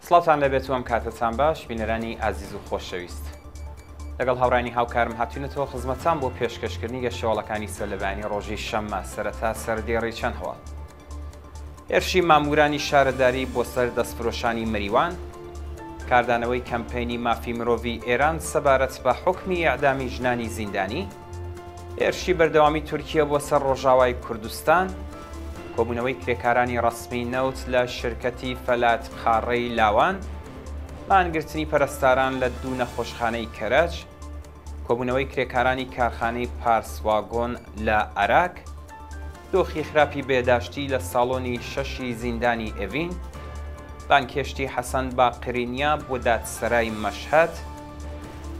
سڵاتان لەبێت و ئەم کاتتان باش بینەرانی ئازیز و خۆشەویست. لەگەڵ هاوڕانی هاوکارم هاتوونەتەوە خزمەتان بۆ پێشکەشکردنی گەشتەوەڵەکانی سەرلەبانی ڕۆژی شەممە سەرەتا سەردێڕی چەند هەواڵ. هێرشی مامورانی شارەداری بۆ سەر دەستفرۆشانی مریوان، کاردانەوەی کەمپینی مافی مرۆڤی ئێران سەبارەت بە حوکمی ئەعدامی ژنانی زیندانی، هێرشی بەردەوامی تورکیا بۆ سەر ڕۆژاوای کوردستان، کۆبوونەوەی کرێکارانی ڕەسمی نەوت لە شرکەتی فەلات قاڕەی لاوان، مانگرتنی پەرستاران لە دوو نەخۆشخانەی کەرەج، کۆبوونەوەی کرێکارانی کارخانەی پارسواگۆن لە عێراق، دۆخی خراپی بێداشتی لە ساڵۆنی شەشی زیندانی ئێڤین، بانکێشتی حەسەن باقرینیا بۆ دادسەرای مەشهەد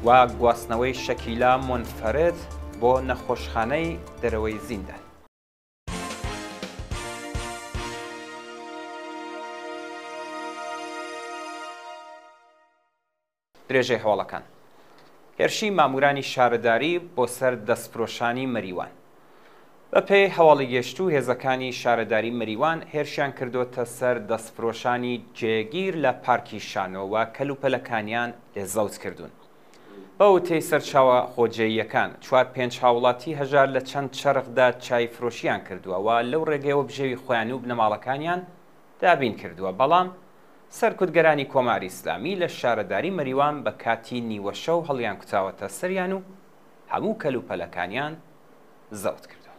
و گواستنەوەی شەکیلا مۆنفەرد بۆ نەخۆشخانەی دەرەوەی زیندان. درێژەی هەواڵەکان. هێرشی مامورانی شارەداری بۆ سەر دەستفرۆشانی مریوان. بە پێی هەواڵی گەشت و هێزەکانی شارەداری مریوان هێرشیان کردوتە سەر دەستفرۆشانی جێگیر لە پارکی شانۆوە کەلوپەلەکانیان لێزەوت کردوون. بە وتەی سەرچاوە خۆجێیەکان 4-5 هاوڵاتی هەژار لە چەند چەرخدا چای فرۆشیان کردووە و لەو ڕێگەیەوە بژێوی خۆیان و بنەماڵەکانیان دابین کردووە، بەڵام سەرکوتگەرانی کۆماری ئیسلامی لە شارەداری مریوان بە کاتی نیوە شەو هەڵیان کوتاوەتە سەریان و هەموو کەلوپەلەکانیان زەوت کردووە.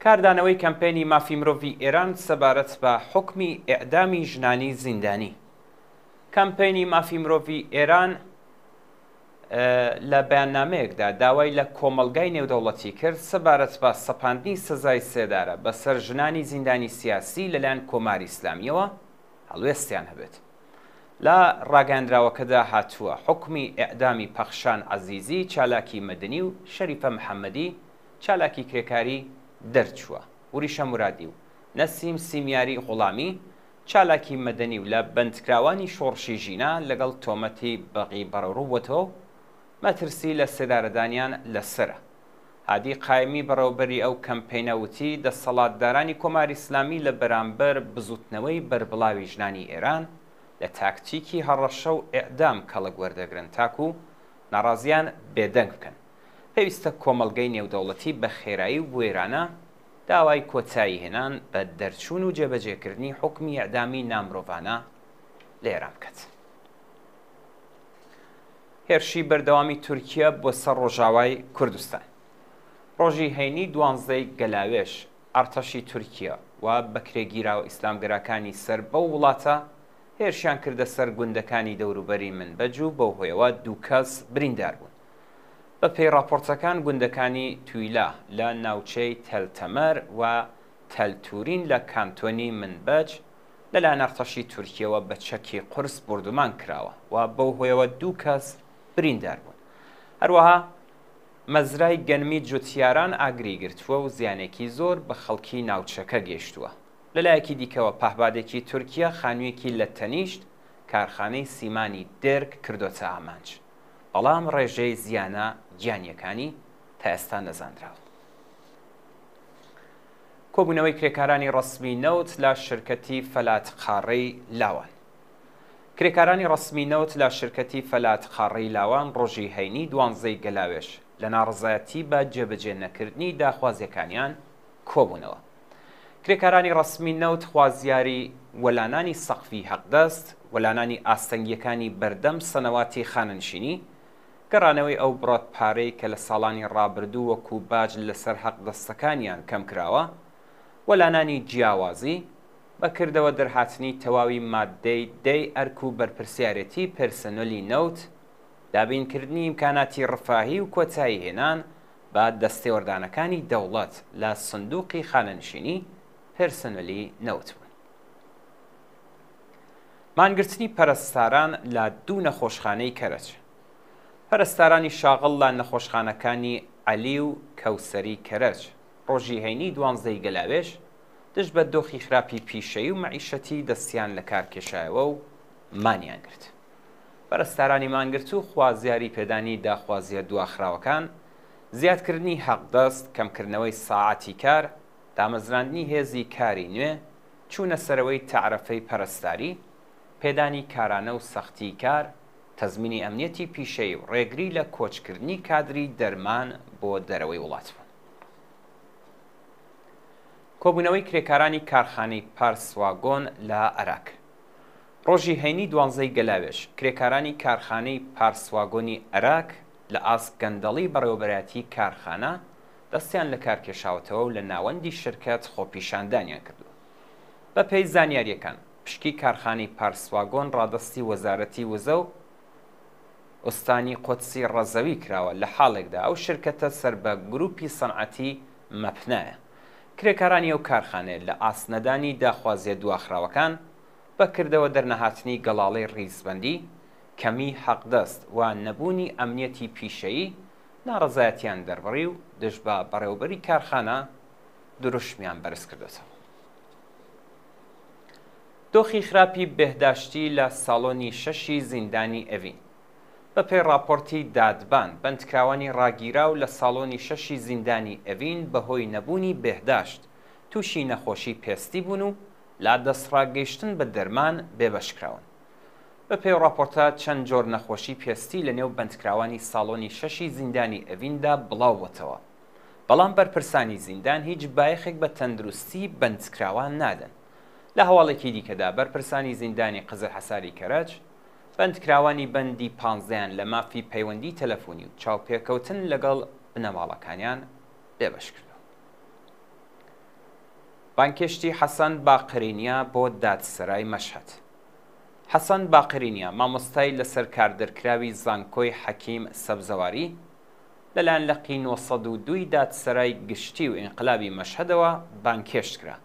کاردانەوەی کەمپینی مافی مرۆڤی ئێران سەبارەت بە حوکمی ئیعدامی ژنانی زیندانی. کەمپینی مافی مرۆڤی ئێران لە بەیاننامەیەکدا داوای لە کۆمەڵگای نێودەوڵەتی کرد سەبارەت بە سەپاندنی سزای سێدارە بەسەر ژنانی زیندانی سیاسی لەلایەن کۆماری ئیسلامیەوە هەڵوێستیان هەبێت. لە ڕاگەاندراوەکەدا هاتووە حوکمی ئیعدامی پەخشان عەزیزی، چالاکی مەدەنی و شەریفە محەممەدی چالاکی کرێکاری دەرچووە، وریشە مورادی و نەسیم سیمیاری غوڵامی چالاکی مەدەنی و لە بەندکراوانی شۆڕشی ژینا لەگەڵ تۆمەتی بەغی بەڕەوڕووبەتەوە مەترسی لە سێدارەدانیان لەسرە. هادی قایمی بەڕێوەبەری ئەو کەمپینەوتی دەسەڵاتدارانی کۆماری ئیسلامی لە بەرامبەر بزوتنەوەی بەربڵاوی ژنانی ئێران لە تاکتیکی هەڕەشە و ئیعدام کەڵک وەردەگرن تاکو و ناڕازیان بێدەنگ بکەن. پێویستە کۆمەڵگەی نێودەوڵەتی بە خێرایی و بوێرانە داوای کۆتایی هێنان بە دەرچوون و جێبەجێکردنی حوکمی ئیعدامی نامرۆڤانە لە ئێران بکات. هێرشی بەردەوامی تورکیا بۆ سەر ڕۆژاوای کوردستان. ڕۆژی هەینی 12 گەلاوێش ئەرتەشی تورکیا و بەکرێگیراوە ئیسلامگەرەکانی سەر بەو وڵاتە هێرشیان کردە سەر گوندەکانی دەوروبەری منبەج و بەو هۆیەوە 2 کەس بریندار بوون. بە پێی راپۆرتەکان گوندەکانی تویلا لە ناوچەی تەلتەمەر و تەلتورین لە کانتۆنی منبەج لەلایەن ئەرتەشی تورکیەوە بە چەکی قورس بردومان کراوە و بەو هۆیەوە 2 کەس بریندار بوون. هەروەها مەزرای گەنمی جوتیاران ئاگری گرتووە و زیانێکی زۆر بە خەڵکی ناوچەکە گەیشتووە. لەلایەکی دیکەوە پاهبادێکی تورکیا خانوویەکی لە تەنیشت کارخانەی سیمانی دێرک کردوتە ئامانج، بەڵام ڕێژەی زیانە گیانیەکانی تا ئێستا نەزانراوە. کۆبوونەوەی کرێکارانی ڕەسمی نەوت لە شرکەتی فەلات قاڕەی لاوان. کرێکارانی ڕەسمی نەوت لە شرکەتی فەلات قاڕەی لاوان ڕۆژی هەینی 12 گەلاوێش لە ناڕزایەتی بە جێبەجێ نەکردنی داخوازیەکانیان کۆبوونەوە. کرێکارانی ڕەسمی نەوت خوازیاری وەلانانی سەقفی حەقدەست، وەلانانی ئاستەنگیەکانی بەردەم سەنەواتی خانەنشینی، گەڕانەوەی ئەو بڕۆتپارەی کە لە ساڵانی ڕابردوو وەکو باج لەسەر حەقدەستەکانیان کەم کراوە، وەلانانی جیاوازی، بەکردەوە دەرهاتنی تەواوی مادەی دەی ئەرک و بەرپرسیارەتی پێرسۆنەلی نەوت، دابینکردنی ئیمکاناتی ڕفاهی و کۆتایی هێنان بە دەستێوەردانەکانی دەوڵەت لە سندوقی خانەنشینی پێرسۆنەلی نەوت بوون. مانگرتنی پەرستاران لە 2 نەخۆشخانەی کەرەج. پەرستارانی شاغڵ لە نەخۆشخانەکانی عەلی و کەوسەری کەرەج ڕۆژی هەینی 12 گەلاوێش دژ بە دۆخی خراپی پیشەیی و مەعیشەتی دەستیان لە کار کێشایەوە و مانیان گرت. پەرستارانی مانگرت و خوازیاری پێدانی داخوازیە دواخراوەکان، زیادکردنی حەقدەست، کەمکردنەوەی ساعاتی کار، دامەزراندنی هێزی کاری نوێ، چوونە سەرەوەی تعرفەی پەرستاری، پێدانی کارانە و سەختی کار، تەزمینی ئەمنیەتی پیشەی و ڕێگری لە کۆچکردنی کادری دەرمان بۆ دەرەوەی وڵات بوون. کۆبوونەوەی کرێکارانی کارخانەی پارسواگۆن لە عێراق. ڕۆژی هەینی 12 گەلاوێژ کرێکارانی کارخانەی پارسواگۆنی عێراق لە ئاسکەندەڵی بەڕێوەبەرایەتی کارخانە دەستیان لە کار کێشاوتەوە و لە ناوەندی شرکەت خۆپیشاندانیان کردووە. بە پێی زانیاریەکان پشکی کارخانەی پارسواگۆن ڕادستی وەزارەتی وزە و ئوستانی قودسی ڕەزەوی کراوە لە حاڵێکدا ئەو شرکەتە سەر بە گروپی سەنعەتی مەپنایە. کرێکارانی ئەو کارخانەیە لە ئاسنەدانی داخوازیە دواخراوەکان بەکردەوە دەرنەهاتنی گەڵاڵەی ڕیزبەندی، کەمی حەقدەست و نەبوونی ئەمنیەتی پیشەیی ناڕەزایەتیان دەربڕی و دژ بە بەڕێوەبەری کارخانە دروشمیان بەرز کردوێتەوە. دۆخی خراپی بێهداشتی لە ساڵۆنی 6 زیندانی ئەڤین. بە پێی راپۆرتی دادبان بەندکراوانی ڕاگیراو لە ساڵۆنی 6 زیندانی ئەڤین بەهۆی نەبوونی بێهداشت تووشی نەخۆشی پێستی بوون و لا دەستڕاگەیشتن بە دەرمان بێبەشکراون. بە پێی راپۆرتە چەند جۆر نەخۆشی پێستی لە نێو بەندکراوانی ساڵۆنی 6 زیندانی ئەڤیندا بڵاوبووەتەوە، بەڵام بەرپرسانی زیندان هیچ بایەخێک بە تەندروستی بەندکراوان نادەن. لە هەواڵێکی دیکەدا بەرپرسانی زیندانی قزل حەساری کەرەج بەندکراوانی بەندی 15یان لە مافی پەیوەندی تەلەفۆنی و چاوپێکەوتن لەگەڵ بنەماڵەکانیان بێبەش کردووە. بانکێشتی حەسەن باقرینیا بۆ دادسەرای مەشهەد. حەسەن باقرینیا مامۆستای لەسەر کاردەرکراوی زانکۆی حەکیم سەبزەواری لەلایەن لەقی 902 دادسەرای گشتی و ئینقلابی مەشهەدەوە بانکێشت کرا.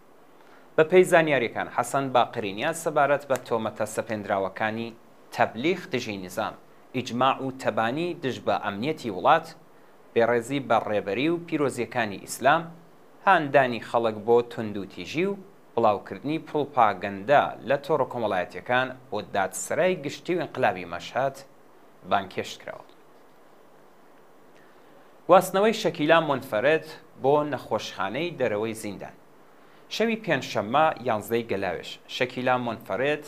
بە پێی زانیاریەکان حەسەن باقرینیا سەبارەت بە تۆمەتە سەپێنراوەکانی تەبلیغ دژی نظام، ئیجماع و تەبانی دژ بە ئەمنیەتی وڵات، بێڕێزی بە ڕێبەری و پیرۆزیەکانی ئیسلام، هاندانی خەڵک بۆ توندوتیژی و بڵاوکردنی پڕۆپاگەندە لە تۆڕە کۆمەڵایەتیەکان بۆ دادسەرای گشتی و ئینقلابی مەشهەد بانکێشت کراوە. گواستنەوەی شەکیلا مۆنفەرێد بۆ نەخۆشخانەی دەرەوەی زیندان. شەوی پێنجشەممە 11 گەلاوێژ شەکیلا مۆنفەرێد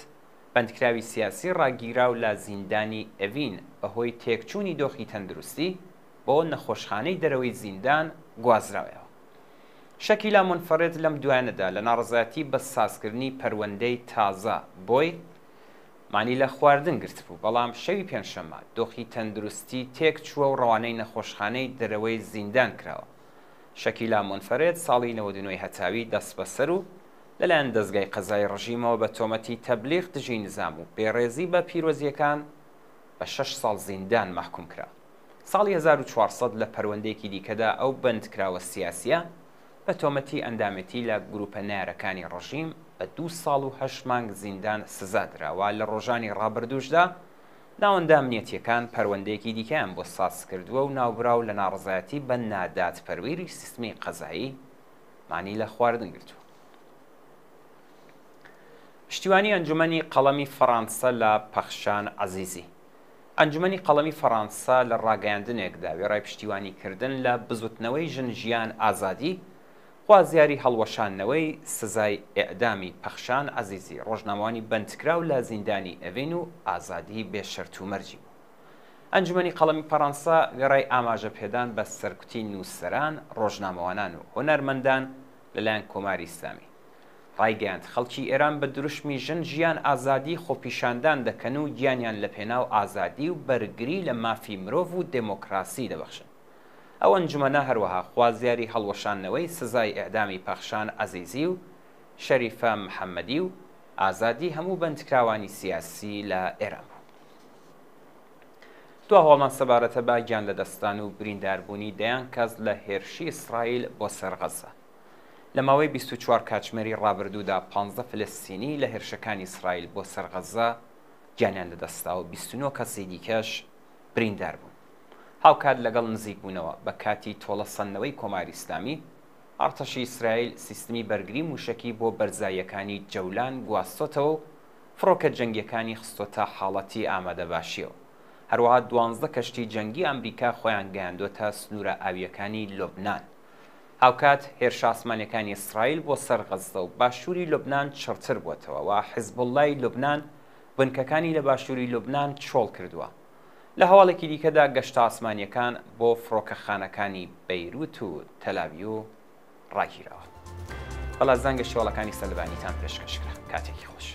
بەندکراوی سیاسی ڕاگیراو لە زیندانی ئەڤین بەهۆی تێکچوونی دۆخی تەندروستی بۆ نەخۆشخانەی دەرەوەی زیندان گوازراوەوە. شەکیلا مۆنفەرێد لەم دوایانەدا لە ناڕەزایەتی بە سازکردنی پەروەندەی تازە بۆی مانی لە خواردن گرتبوو، بەڵام شەوی پێنجشەممە دۆخی تەندروستی تێک چووە و ڕەوانەی نەخۆشخانەی دەرەوەی زیندان کراوە. شەکیلا مۆنفەرێد ساڵی 99 هەتاوی دەست بەسەر و لەلایەن دەستگای قەزای ڕژیمەوە بە تۆمەتی تەبلیغ دژی نظام و بێڕێزی بە پیرۆزیەکان بە 6 ساڵ زیندان مەحکوم کرا. ساڵی 1400 لە پەروەندەیەکی دیکەدا ئەو بەندکراوە سیاسیە بە تۆمەتی ئەندامەتی لە گروپە نارەکانی ڕژیم بە 2 ساڵ و 8 مانگ زیندان سزا درراوە. لە ڕۆژانی ڕابردووشدا ناوەندە ئەمنیەتیەکان پەروەندەیەکی دیکەیان بۆ ساز کردووە و ناوبراو لە ناڕزایەتی بە نادات پەرویری سیستمی قەزایی مانی لە خواردن گرتووە. پشتیوانی ئەنجومەنی قەڵەمی فەڕەنسا لە پەخشان عەزیزی. ئەنجومەنی قەڵەمی فەڕەنسا لە ڕاگەیاندنێکدا وێڕای پشتیوانیکردن لە بزوتنەوەی ژن-ژیان ئازادی خوازیاری هەڵوەشانەوەی سزای ئێعدامی پەخشان عەزیزی ڕۆژنامەوانی بەندکراو لە زیندانی ئەڤین و ئازادی بێشەرت و مەرجی بوو. ئەنجومەنی قەڵەمی فەڕەنسا وێڕای ئاماژە پێدان بە سەرکوتی نووسەران، ڕۆژنامەوانان و هونەرمەندان لەلایەن کۆماری ئیسلامی. ڕایگەیاند خەڵکی ئێران بە دروشمی ژن-ژیان ئازادی خۆپیشاندان دەکەن و گیانیان لە پێناو ئازادی و بەرگری لە مافی مرۆڤ و دموکراسی دەبەخشن. ئەو ئەنجومەنە هەروەها خوازیاری هەڵوەشانەوەی سزای ئێعدامی پەخشان عەزیزی و شەریفە محەممەدی و ئازادی هەموو بەندکراوانی سیاسی لە ئێران بوو. دو هەواڵمان سەبارەتە بە گیان لەدەستان و برینداربوونی دەیان کەس لە هێرشی ئیسرائیل بۆ سەر غەزە. لە ماوەی 24 کاتژمێری ڕابردوودا 15 فلستینی لە هێرشەکانی ئیسرائیل بۆ سەر غەزە گیانیان لەدەستا و 29 کەسی دیکەش بریندار بوون. هاوکات لەگەڵ نزیک بوونەوە بە کاتی تۆڵە سەندنەوەی کۆماری ئیسلامی، ئەرتەشی ئیسرائیل سیستمی بەرگری موشکی بۆ بەرزاییەکانی جەولان گواستۆتەوە و فڕۆکە جەنگیەکانی خستۆتە حاڵەتی ئامادەباشیەوە. هەروەها 12 کەشتی جەنگی ئەمریکا خۆیان گەیاندۆتە سنوورە ئاویەکانی لۆبنان. ئاوکات هێرشە ئاسمانیەکانی ئیسرائیل بۆ سەر غەزە و باشووری لوبنان چڕتر بووەتەوە و حیزبوڵڵای لوبنان بنکەکانی لە باشووری لوبنان چۆڵ کردووە. لە هەواڵێکی دیکەدا گەشتە ئاسمانیەکان بۆ فڕۆکەخانەکانی بەیروت و تەلاویڤ ڕاگیراوە. بەڵا زەنگە شۆڵەکانی سەلبانیتان پێشکەشکرا. کاتێکی خۆش.